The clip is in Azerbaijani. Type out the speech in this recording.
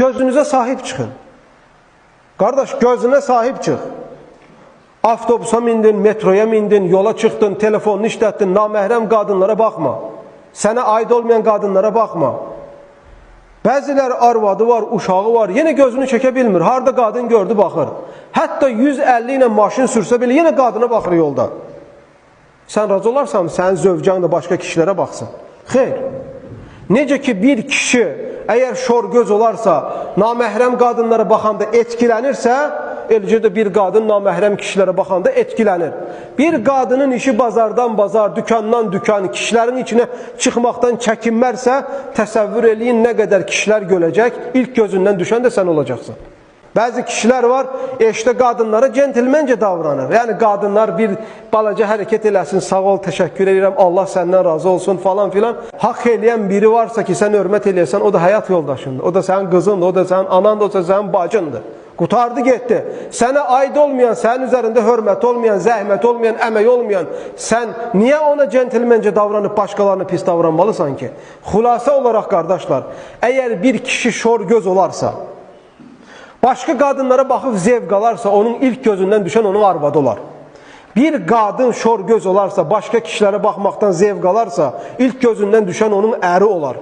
Gözünüze sahip çıkın. Kardeş, gözüne sahip çık. Avtobusa mindin, metroya mindin, yola çıktın, telefonunu işlettin, naməhrəm qadınlara bakma. Sana ait olmayan qadınlara bakma. Bəziləri arvadı var, uşağı var, yine gözünü çəkə bilmir. Harda qadın gördü, baxır. Hətta 150 ilə maşın sürsə belə yine qadına baxır yolda. Sən razı olarsan, sənin zövcən də başqa kişilərə baxsın. Xeyr. Necə ki bir kişi eğer şor göz olarsa, naməhrəm qadınlara baxanda etkilənirsə, eləcə də bir qadın naməhrəm kişilərə baxanda etkilənir. Bir qadının işi bazardan bazar, dükkandan dükkan, kişilərin içine çıxmaqdan çəkinmərsə, təsəvvür eləyin nə qədər kişilər görəcək, ilk gözündən düşən də sən olacaqsın. Bəzi kişilər var, eşdə qadınlara centilmence davranır. Yəni qadınlar bir balaca hərəkət eləsin, sağ ol, təşəkkür edirəm, Allah səndən razı olsun falan filan. Haqq eləyən biri varsa ki, sən hörmət eləyəsən, o da həyat yoldaşındır. O da sənin qızındır, o da sənin anandır, o da sənin bacındır. Qutardı getdi. Sənə aid olmayan, sənin üzərində hörmət olmayan, zəhmət olmayan, əmək olmayan, sən niyə ona centilmence davranıb başqalarına pis davranmalısan ki? Xülasə olaraq qardaşlar, əgər bir kişi şor göz olarsa, başka qadınlara baxıb zevq alarsa, onun ilk gözündən düşən onun arvadı olar. Bir qadın şor göz olarsa, başka kişilərə baxmaqdan zevq alarsa, ilk gözündən düşən onun əri olar.